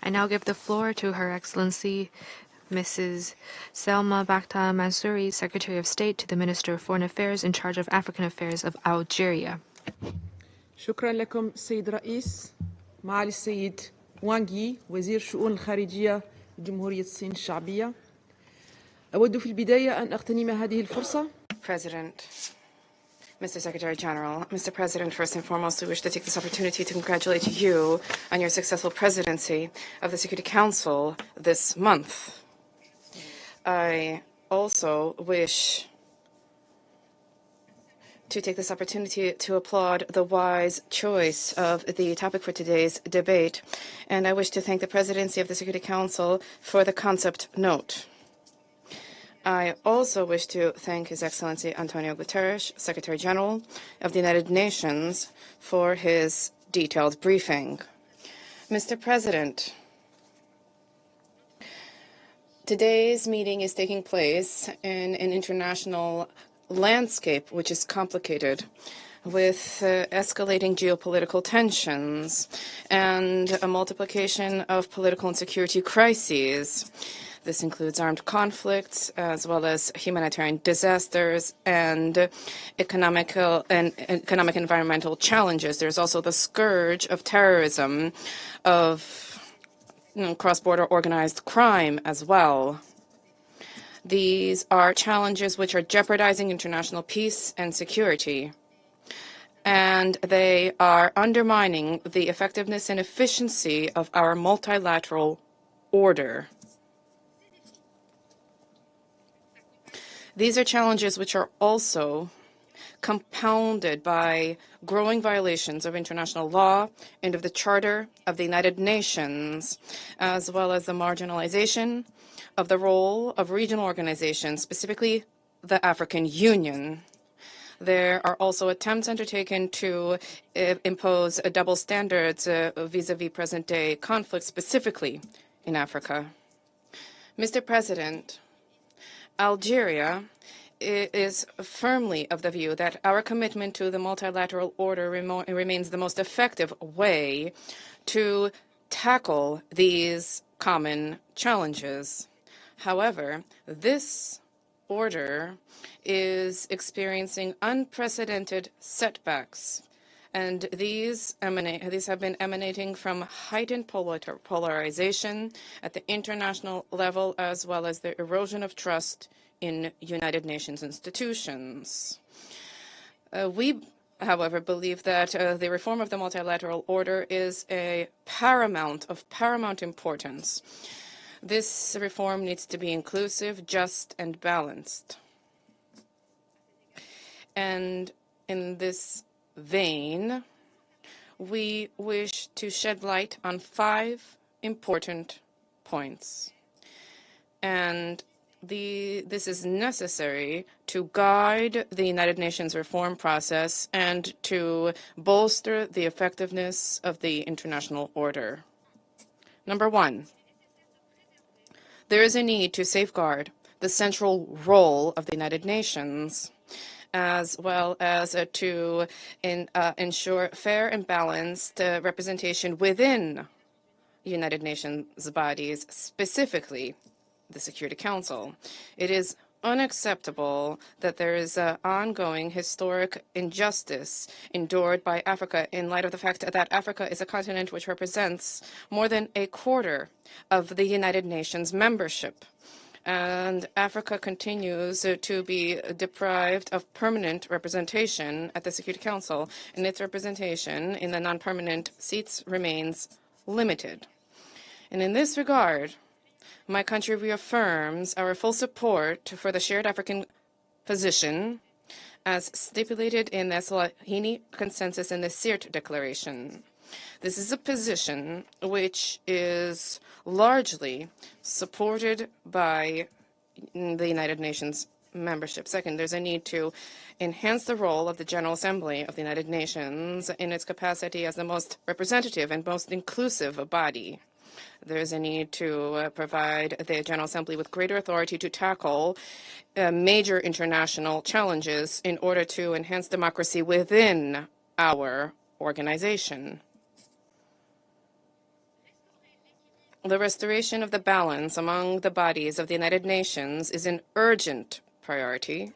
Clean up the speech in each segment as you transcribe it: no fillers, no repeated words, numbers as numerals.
I now give the floor to Her Excellency Mrs. Selma Bakta Mansouri, Secretary of State to the Minister of Foreign Affairs in charge of African Affairs of Algeria. شكرا لكم السيد الرئيس. معالي السيد وانغي وزير شؤون الخارجية جمهورية الصين الشعبية، أود في البداية أن أغتنم هذه الفرصة. President, Mr. Secretary General, Mr. President, first and foremost, we wish to take this opportunity to congratulate you on your successful presidency of the Security Council this month. I also wish to take this opportunity to applaud the wise choice of the topic for today's debate, and I wish to thank the Presidency of the Security Council for the concept note. I also wish to thank His Excellency Antonio Guterres, Secretary General of the United Nations, for his detailed briefing. Mr. President, today's meeting is taking place in an international landscape which is complicated, with escalating geopolitical tensions and a multiplication of political and security crises. This includes armed conflicts, as well as humanitarian disasters and economic environmental challenges. There's also the scourge of terrorism, of cross-border organized crime as well. These are challenges which are jeopardizing international peace and security, and they are undermining the effectiveness and efficiency of our multilateral order. These are challenges which are also compounded by growing violations of international law and of the Charter of the United Nations, as well as the marginalization of the role of regional organizations, specifically the African Union. There are also attempts undertaken to impose double standards vis-à-vis present-day conflicts, specifically in Africa. Mr. President, Algeria is firmly of the view that our commitment to the multilateral order remains the most effective way to tackle these common challenges. However, this order is experiencing unprecedented setbacks, and these have been emanating from heightened polarization at the international level, as well as the erosion of trust in United Nations institutions. We, however, believe that the reform of the multilateral order is of paramount importance. This reform needs to be inclusive, just, and balanced. And in this vein, we wish to shed light on 5 important points. And this is necessary to guide the United Nations reform process and to bolster the effectiveness of the international order. Number 1, there is a need to safeguard the central role of the United Nations, as well as to ensure fair and balanced representation within United Nations bodies, specifically the Security Council. It is unacceptable that there is ongoing historic injustice endured by Africa in light of the fact that Africa is a continent which represents more than a quarter of the United Nations membership. And Africa continues to be deprived of permanent representation at the Security Council, and its representation in the non-permanent seats remains limited. And in this regard, my country reaffirms our full support for the shared African position as stipulated in the Swahili Consensus and the Sirte Declaration. This is a position which is largely supported by the United Nations membership. Second, there's a need to enhance the role of the General Assembly of the United Nations in its capacity as the most representative and most inclusive body. There's a need to provide the General Assembly with greater authority to tackle major international challenges in order to enhance democracy within our organization. the restoration of the balance among the bodies of the United Nations is an urgent priority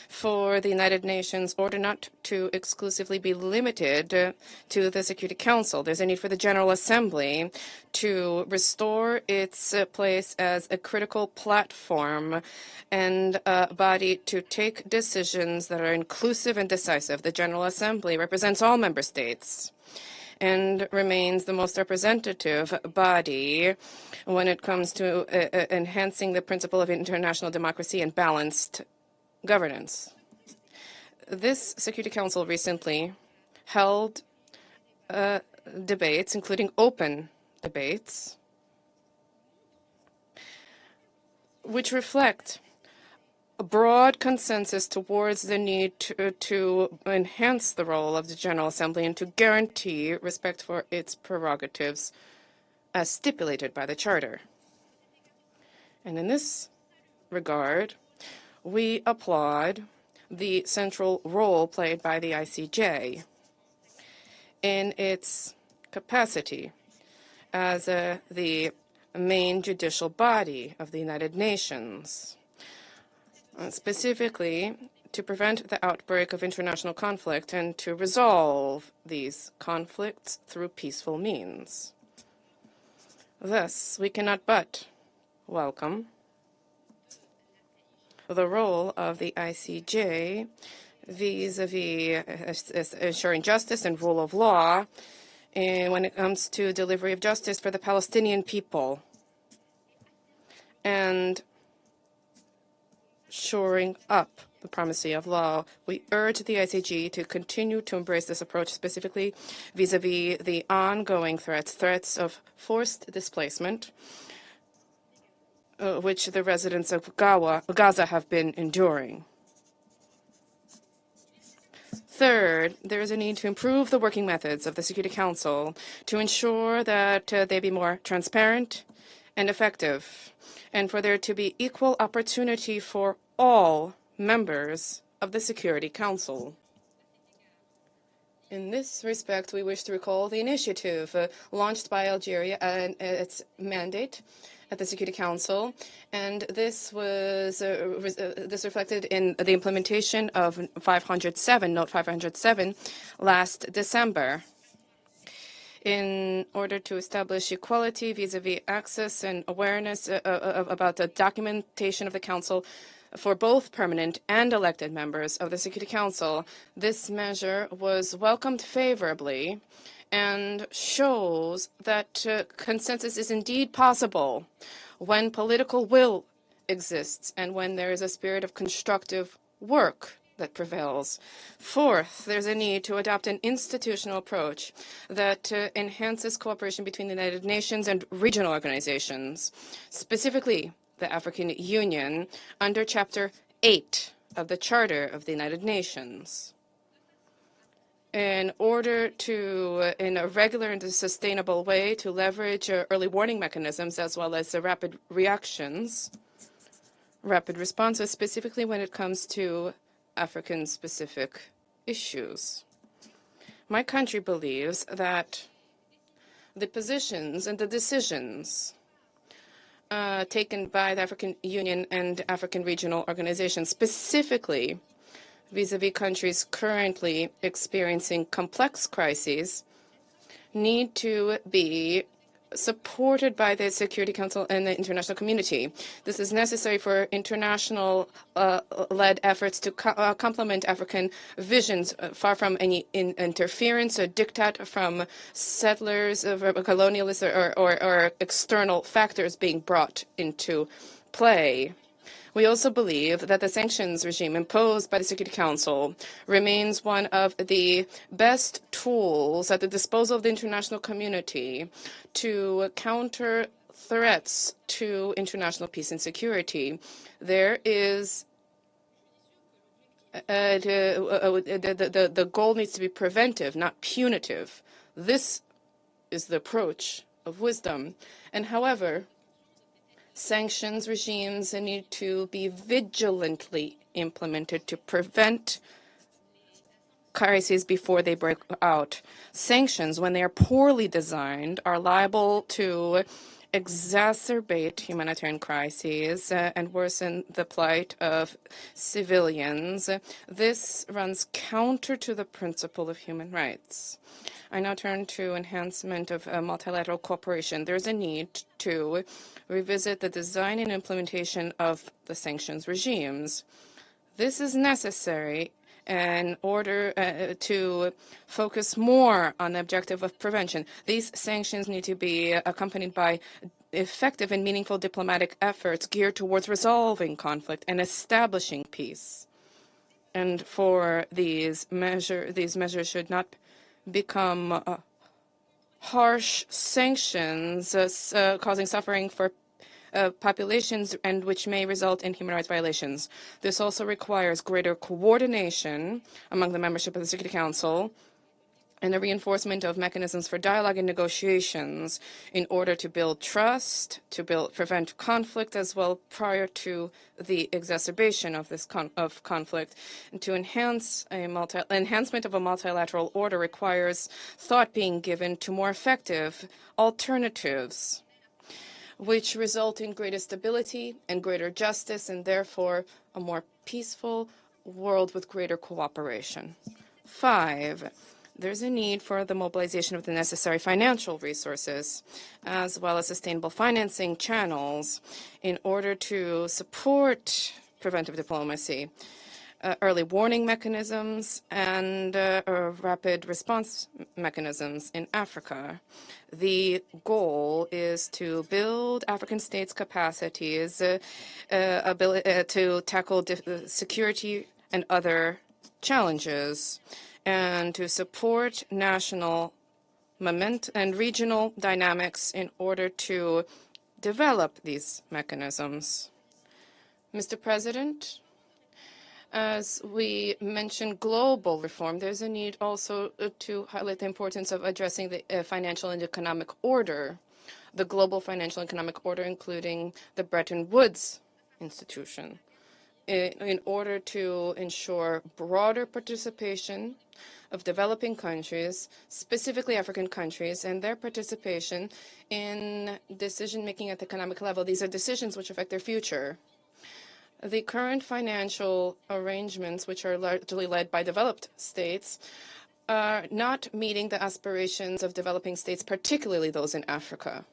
for the United Nations order not to exclusively be limited to the Security Council. There's a need for the General Assembly to restore its place as a critical platform and a body to take decisions that are inclusive and decisive. The General Assembly represents all member states and remains the most representative body when it comes to enhancing the principle of international democracy and balanced governance. This Security Council recently held debates, including open debates, which reflect a broad consensus towards the need to enhance the role of the General Assembly and to guarantee respect for its prerogatives as stipulated by the Charter. And in this regard, we applaud the central role played by the ICJ in its capacity as the main judicial body of the United Nations, specifically to prevent the outbreak of international conflict and to resolve these conflicts through peaceful means. Thus, we cannot but welcome the role of the ICJ vis-a-vis ensuring justice and rule of law when it comes to delivery of justice for the Palestinian people and shoring up the primacy of law. We urge the ICJ to continue to embrace this approach, specifically vis-a-vis the ongoing threats of forced displacement, which the residents of Gaza have been enduring. Third, there is a need to improve the working methods of the Security Council to ensure that they be more transparent and effective, and for there to be equal opportunity for all members of the Security Council. In this respect, we wish to recall the initiative launched by Algeria and its mandate at the Security Council, and this was reflected in the implementation of Note 507 last December, in order to establish equality vis-a-vis access and awareness about the documentation of the Council for both permanent and elected members of the Security Council. This measure was welcomed favorably and shows that consensus is indeed possible when political will exists and when there is a spirit of constructive work that prevails. Fourth, there's a need to adopt an institutional approach that enhances cooperation between the United Nations and regional organizations, specifically the African Union, under Chapter 8 of the Charter of the United Nations, in order to, in a regular and sustainable way, to leverage early warning mechanisms as well as rapid responses, specifically when it comes to African-specific issues. My country believes that the positions and the decisions taken by the African Union and African regional organizations, specifically vis-a-vis countries currently experiencing complex crises, need to be supported by the Security Council and the international community. This is necessary for international-led efforts to complement African visions, far from any interference or diktat from settlers, colonialists, or external factors being brought into play. We also believe that the sanctions regime imposed by the Security Council remains one of the best tools at the disposal of the international community to counter threats to international peace and security. There is the goal needs to be preventive, not punitive. This is the approach of wisdom. And however, sanctions regimes need to be vigilantly implemented to prevent crises before they break out. Sanctions, when they are poorly designed, are liable to exacerbate humanitarian crises and worsen the plight of civilians. This runs counter to the principle of human rights. I now turn to enhancement of multilateral cooperation. There's a need to revisit the design and implementation of the sanctions regimes. This is necessary in order to focus more on the objective of prevention. These sanctions need to be accompanied by effective and meaningful diplomatic efforts geared towards resolving conflict and establishing peace. And for these measures should not become harsh sanctions causing suffering for populations and which may result in human rights violations. This also requires greater coordination among the membership of the Security Council and the reinforcement of mechanisms for dialogue and negotiations in order to build trust, to prevent conflict as well prior to the exacerbation of this conflict. And to enhancement of a multilateral order requires thought being given to more effective alternatives, which result in greater stability and greater justice, and therefore a more peaceful world with greater cooperation. 5, there's a need for the mobilization of the necessary financial resources, as well as sustainable financing channels in order to support preventive diplomacy, early warning mechanisms, and rapid response mechanisms in Africa. The goal is to build African states' capacities to tackle security and other challenges, and to support national momentum and regional dynamics in order to develop these mechanisms. Mr. President, as we mentioned global reform, there's a need also to highlight the importance of addressing the financial and economic order, the global financial and economic order, including the Bretton Woods institution, in order to ensure broader participation of developing countries, specifically African countries, and their participation in decision-making at the economic level. These are decisions which affect their future. The current financial arrangements, which are largely led by developed states, are not meeting the aspirations of developing states, particularly those in Africa.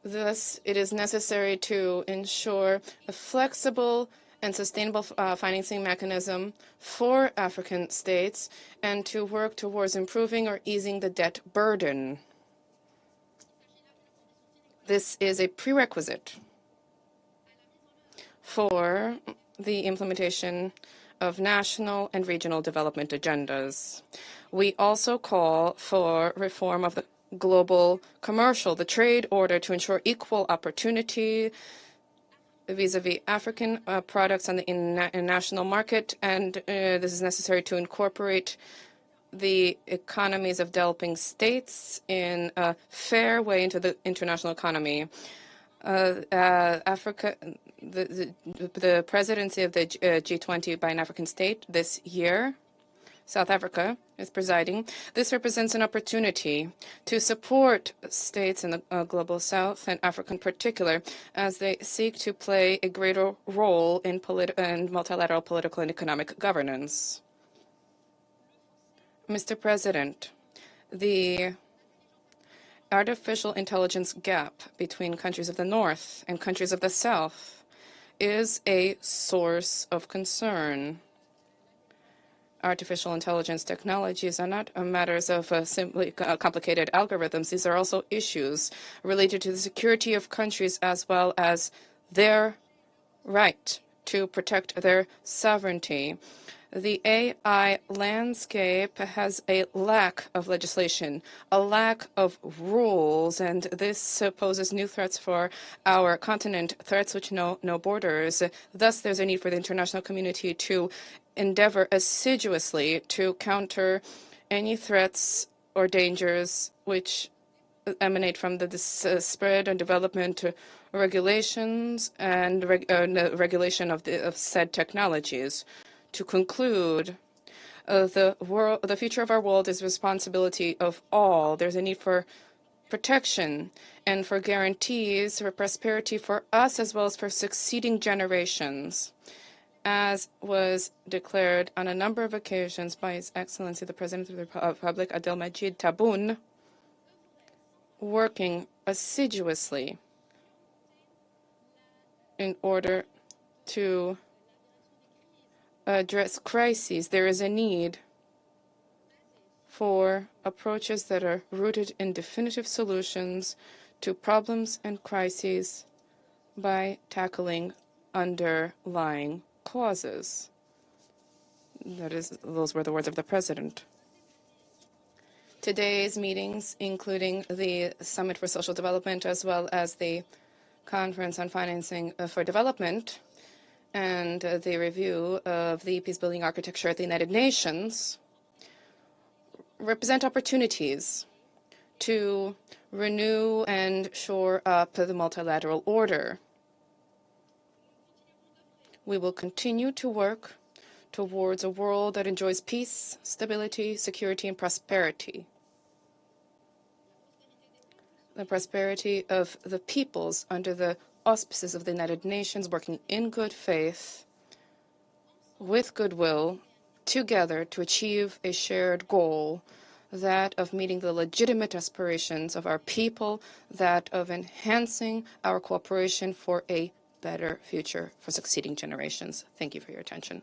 Thus, it is necessary to ensure a flexible and sustainable financing mechanism for African states and to work towards improving or easing the debt burden. This is a prerequisite for the implementation of national and regional development agendas. We also call for reform of the global the trade order to ensure equal opportunity vis-a-vis African products on the international market, and this is necessary to incorporate the economies of developing states in a fair way into the international economy. Africa, the presidency of the G20 by an African state this year, South Africa is presiding. This represents an opportunity to support states in the global South and Africa in particular as they seek to play a greater role in multilateral political and economic governance. Mr. President, the artificial intelligence gap between countries of the North and countries of the South is a source of concern. Artificial intelligence technologies are not matters of simply complicated algorithms. These are also issues related to the security of countries as well as their right to protect their sovereignty. The AI landscape has a lack of legislation, a lack of rules, and this poses new threats for our continent, threats which know no borders. Thus, there's a need for the international community to endeavor assiduously to counter any threats or dangers which emanate from the spread and development regulations and regulation of said technologies. To conclude, the future of our world is responsibility of all. There's a need for protection and for guarantees for prosperity for us as well as for succeeding generations, as was declared on a number of occasions by His Excellency the President of the Republic, Abdelmajid Tebboune, working assiduously in order to address crises. There is a need for approaches that are rooted in definitive solutions to problems and crises by tackling underlying causes. Those were the words of the President. Today's meetings, including the Summit for Social Development as well as the Conference on Financing for Development and the review of the peace-building architecture at the United Nations, represent opportunities to renew and shore up the multilateral order. We will continue to work towards a world that enjoys peace, stability, security, and prosperity. The prosperity of the peoples under the auspices of the United Nations, working in good faith, with goodwill, together to achieve a shared goal, that of meeting the legitimate aspirations of our people, that of enhancing our cooperation for a better future for succeeding generations. Thank you for your attention.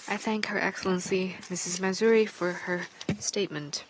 I thank Her Excellency Mrs. Mansouri for her statement.